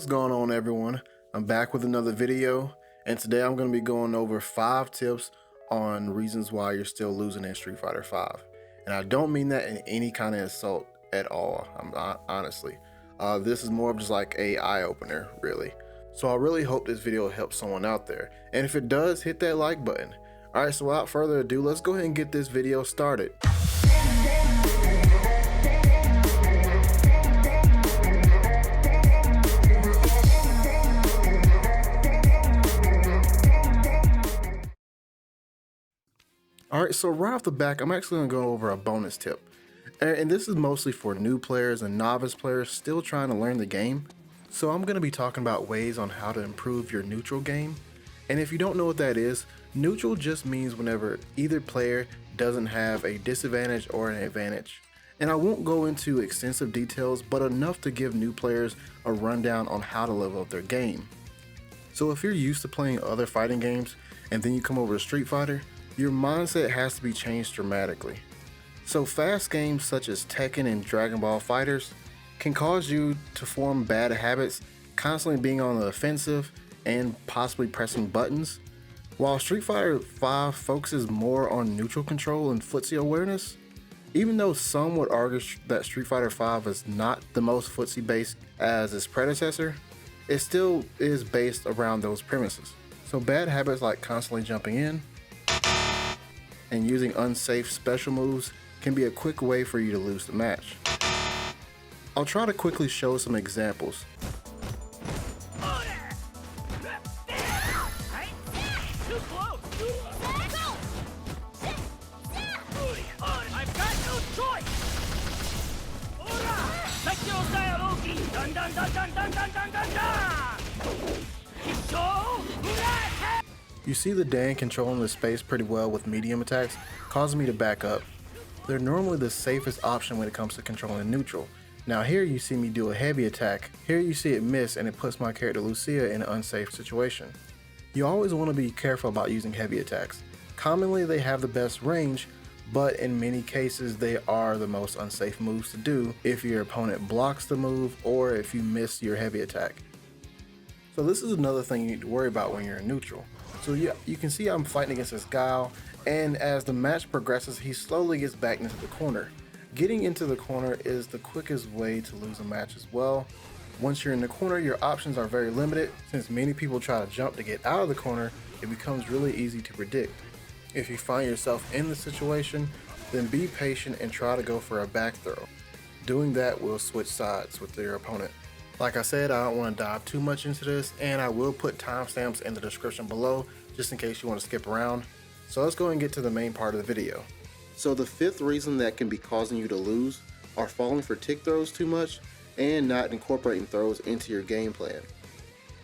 What's going on, everyone? I'm back with another video, and today I'm going to be going over 5 tips on reasons why you're still losing in Street Fighter 5. And I don't mean that in any kind of insult at all. Honestly, this is more of just like a eye-opener, really. So I really hope this video helps someone out there, and if it does, hit that like button. Alright, so without further ado, let's go ahead and get this video started. Alright, so right off the back, I'm actually going to go over a bonus tip. And this is mostly for new players and novice players still trying to learn the game. So I'm going to be talking about ways on how to improve your neutral game. And if you don't know what that is, neutral just means whenever either player doesn't have a disadvantage or an advantage. And I won't go into extensive details, but enough to give new players a rundown on how to level up their game. So if you're used to playing other fighting games and then you come over to Street Fighter, your mindset has to be changed dramatically. So fast games such as Tekken and Dragon Ball FighterZ can cause you to form bad habits, constantly being on the offensive and possibly pressing buttons. While Street Fighter 5 focuses more on neutral control and footsie awareness, even though some would argue that Street Fighter 5 is not the most footsie based as its predecessor, it still is based around those premises. So bad habits like constantly jumping in and using unsafe special moves can be a quick way for you to lose the match. I'll try to quickly show some examples. You see the Dan controlling the space pretty well with medium attacks, causing me to back up. They're normally the safest option when it comes to controlling neutral. Now here you see me do a heavy attack, here you see it miss and it puts my character Lucia in an unsafe situation. You always want to be careful about using heavy attacks. Commonly they have the best range, but in many cases they are the most unsafe moves to do if your opponent blocks the move or if you miss your heavy attack. So this is another thing you need to worry about when you're in neutral. So yeah, you can see I'm fighting against this Guile, and as the match progresses, he slowly gets back into the corner. Getting into the corner is the quickest way to lose a match as well. Once you're in the corner, your options are very limited. Since many people try to jump to get out of the corner, it becomes really easy to predict. If you find yourself in the situation, then be patient and try to go for a back throw. Doing that will switch sides with your opponent. Like I said, I don't want to dive too much into this, and I will put timestamps in the description below just in case you want to skip around. So let's go and get to the main part of the video. So the 5th reason that can be causing you to lose are falling for tick throws too much and not incorporating throws into your game plan.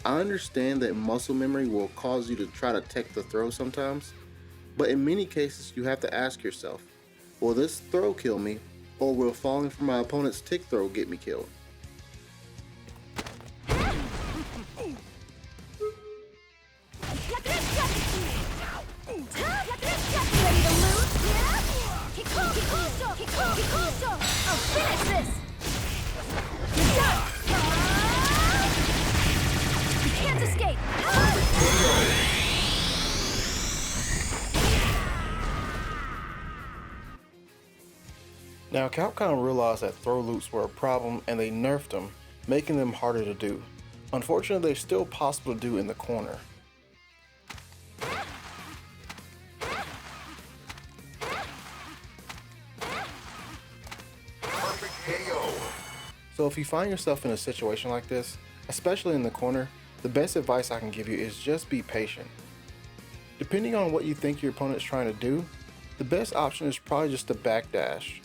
I understand that muscle memory will cause you to try to tech the throw sometimes, but in many cases you have to ask yourself, will this throw kill me, or will falling for my opponent's tick throw get me killed? I'll finish this! You're done! You can't escape! Now Capcom realized that throw loops were a problem and they nerfed them, making them harder to do. Unfortunately, they're still possible to do in the corner. So if you find yourself in a situation like this, especially in the corner, the best advice I can give you is just be patient. Depending on what you think your opponent's trying to do, the best option is probably just to backdash.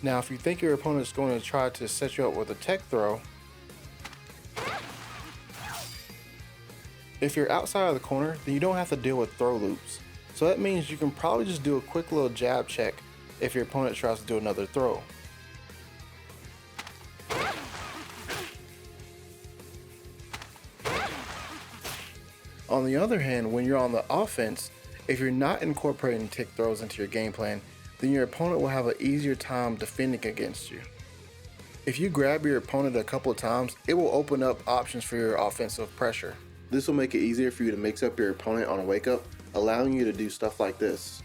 Now if you think your opponent's going to try to set you up with a tech throw, if you're outside of the corner, then you don't have to deal with throw loops. So that means you can probably just do a quick little jab check if your opponent tries to do another throw. On the other hand, when you're on the offense, if you're not incorporating tick throws into your game plan, then your opponent will have an easier time defending against you. If you grab your opponent a couple of times, it will open up options for your offensive pressure. This will make it easier for you to mix up your opponent on a wake up, allowing you to do stuff like this.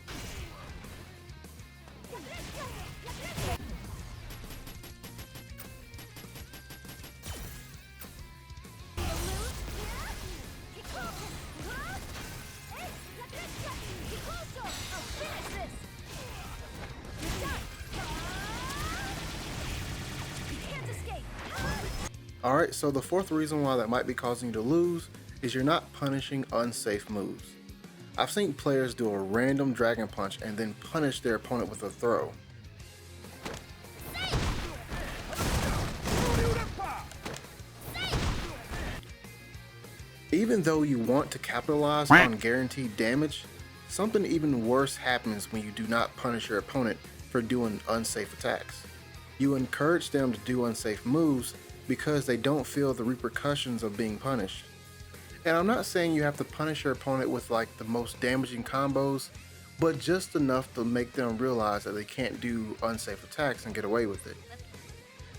Alright, so the fourth reason why that might be causing you to lose is you're not punishing unsafe moves. I've seen players do a random dragon punch and then punish their opponent with a throw. Even though you want to capitalize on guaranteed damage, something even worse happens when you do not punish your opponent for doing unsafe attacks. You encourage them to do unsafe moves because they don't feel the repercussions of being punished. And I'm not saying you have to punish your opponent with like the most damaging combos, but just enough to make them realize that they can't do unsafe attacks and get away with it.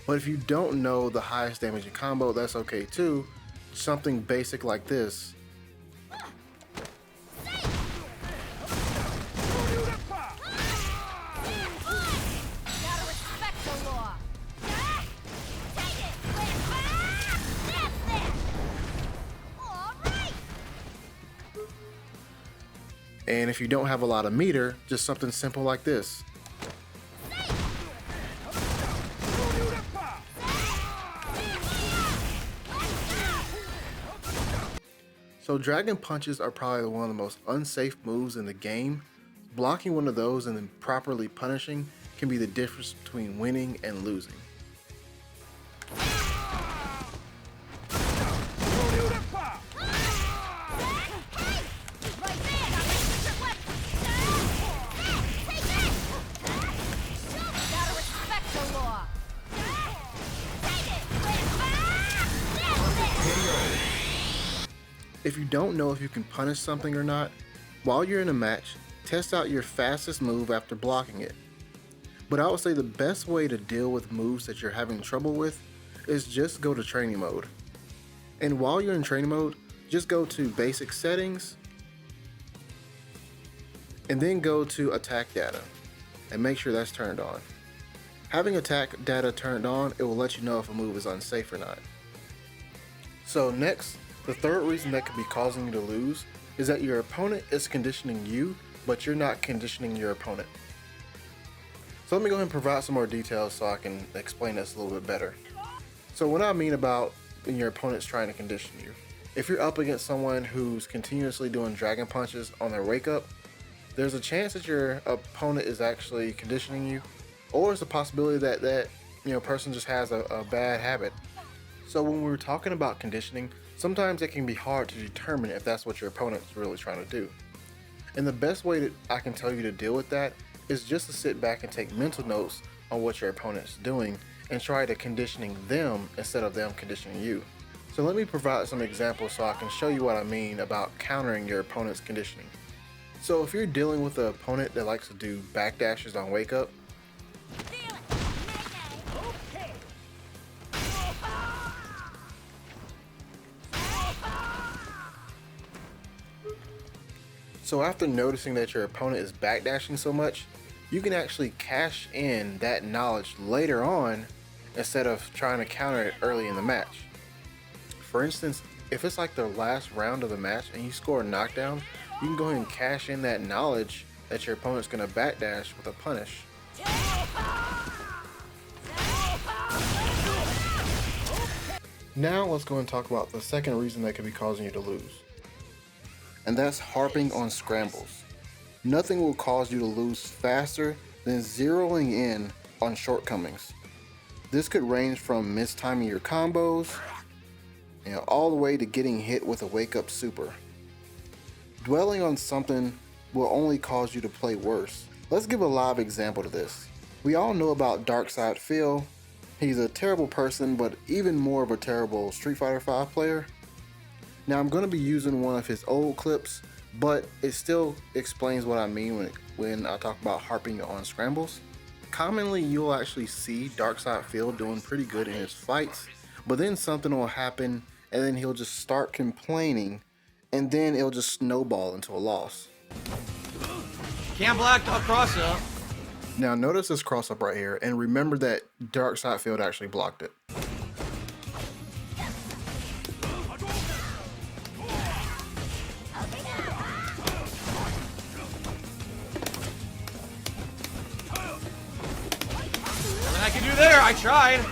But if you don't know the highest damaging combo, that's okay too. Something basic like this. And if you don't have a lot of meter, just something simple like this. So dragon punches are probably one of the most unsafe moves in the game. Blocking one of those and then properly punishing can be the difference between winning and losing. If you don't know if you can punish something or not, while you're in a match, test out your fastest move after blocking it. But I would say the best way to deal with moves that you're having trouble with is just go to training mode. And while you're in training mode, just go to basic settings and then go to attack data and make sure that's turned on. Having attack data turned on, it will let you know if a move is unsafe or not. So next, the third reason that could be causing you to lose is that your opponent is conditioning you, but you're not conditioning your opponent. So let me go ahead and provide some more details so I can explain this a little bit better. So what I mean about when your opponent's trying to condition you, if you're up against someone who's continuously doing dragon punches on their wake up, there's a chance that your opponent is actually conditioning you, or it's a possibility that that person just has a bad habit. So when we're talking about conditioning, sometimes it can be hard to determine if that's what your opponent's really trying to do. And the best way that I can tell you to deal with that is just to sit back and take mental notes on what your opponent's doing and try to conditioning them instead of them conditioning you. So let me provide some examples so I can show you what I mean about countering your opponent's conditioning. So if you're dealing with an opponent that likes to do backdashes on wake up, so after noticing that your opponent is backdashing so much, you can actually cash in that knowledge later on instead of trying to counter it early in the match. For instance, if it's like the last round of the match and you score a knockdown, you can go ahead and cash in that knowledge that your opponent's going to backdash with a punish. Now let's go and talk about the second reason that could be causing you to lose. And that's harping on scrambles. Nothing will cause you to lose faster than zeroing in on shortcomings. This could range from mistiming your combos, all the way to getting hit with a wake up super. Dwelling on something will only cause you to play worse. Let's give a live example to this. We all know about Darkside Phil. He's a terrible person, but even more of a terrible Street Fighter V player. Now I'm going to be using one of his old clips, but it still explains what I mean when I talk about harping on scrambles. Commonly you'll actually see Darkside Phil doing pretty good in his fights, but then something will happen and then he'll just start complaining, and then it'll just snowball into a loss. Can't block a cross up. Now notice this cross up right here, and remember that Darkside Field actually blocked it. Nothing I can do there. I tried.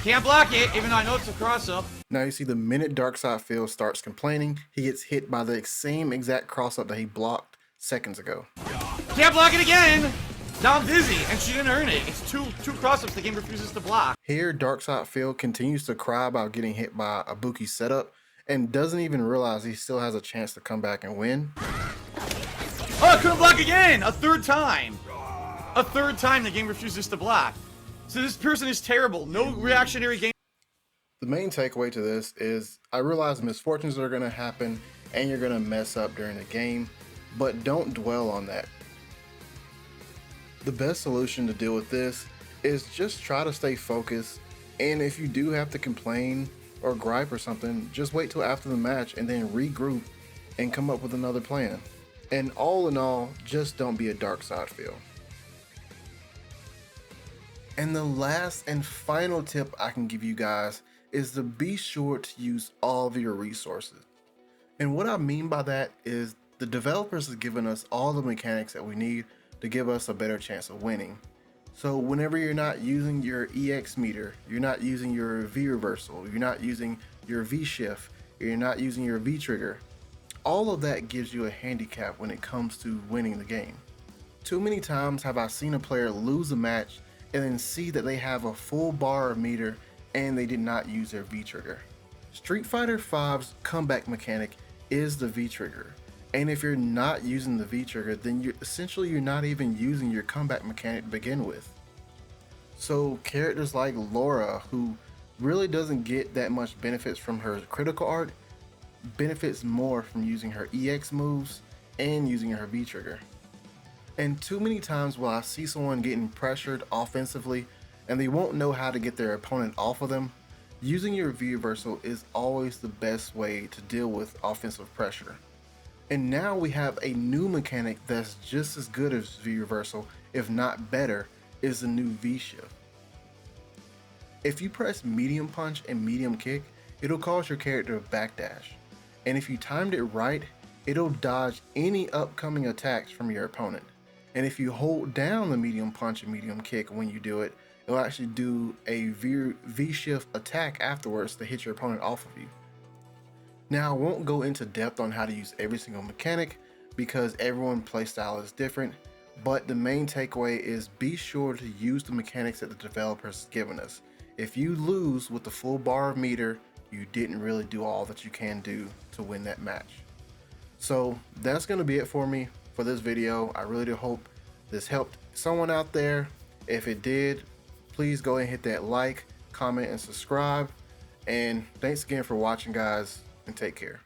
Can't block it, even though I know it's a cross up. Now you see the minute Darkside Field starts complaining, he gets hit by the same exact cross up that he blocked seconds ago. Can't block it again! Now I'm dizzy, and she didn't earn it. It's two cross-ups the game refuses to block. Here, Darkside Phil continues to cry about getting hit by a Buki setup and doesn't even realize he still has a chance to come back and win. Oh, I couldn't block again! A third time! A third time the game refuses to block. So this person is terrible. No reactionary game. The main takeaway to this is I realize misfortunes are going to happen and you're going to mess up during the game, but don't dwell on that. The best solution to deal with this is just try to stay focused, and if you do have to complain or gripe or something, just wait till after the match and then regroup and come up with another plan. And all in all, just don't be a Darkside Phil. And the last and final tip I can give you guys is to be sure to use all of your resources. And what I mean by that is the developers have given us all the mechanics that we need to give us a better chance of winning. So whenever you're not using your EX meter, you're not using your V reversal, you're not using your V shift, you're not using your V trigger, all of that gives you a handicap when it comes to winning the game. Too many times have I seen a player lose a match and then see that they have a full bar of meter and they did not use their V trigger. Street Fighter V's comeback mechanic is the V trigger. And if you're not using the V trigger, then you're not even using your comeback mechanic to begin with. So characters like Laura, who really doesn't get that much benefits from her critical art, benefits more from using her EX moves and using her V trigger. And too many times will I see someone getting pressured offensively and they won't know how to get their opponent off of them, using your V reversal is always the best way to deal with offensive pressure. And now we have a new mechanic that's just as good as V reversal, if not better, is the new V shift. If you press medium punch and medium kick, it'll cause your character to backdash. And if you timed it right, it'll dodge any upcoming attacks from your opponent. And if you hold down the medium punch and medium kick when you do it, it'll actually do a V shift attack afterwards to hit your opponent off of you. Now I won't go into depth on how to use every single mechanic because everyone's playstyle is different, but the main takeaway is be sure to use the mechanics that the developers have given us. If you lose with the full bar of meter, you didn't really do all that you can do to win that match. So that's going to be it for me for this video. I really do hope this helped someone out there. If it did, please go ahead and hit that like, comment, and subscribe. And thanks again for watching, guys, and take care.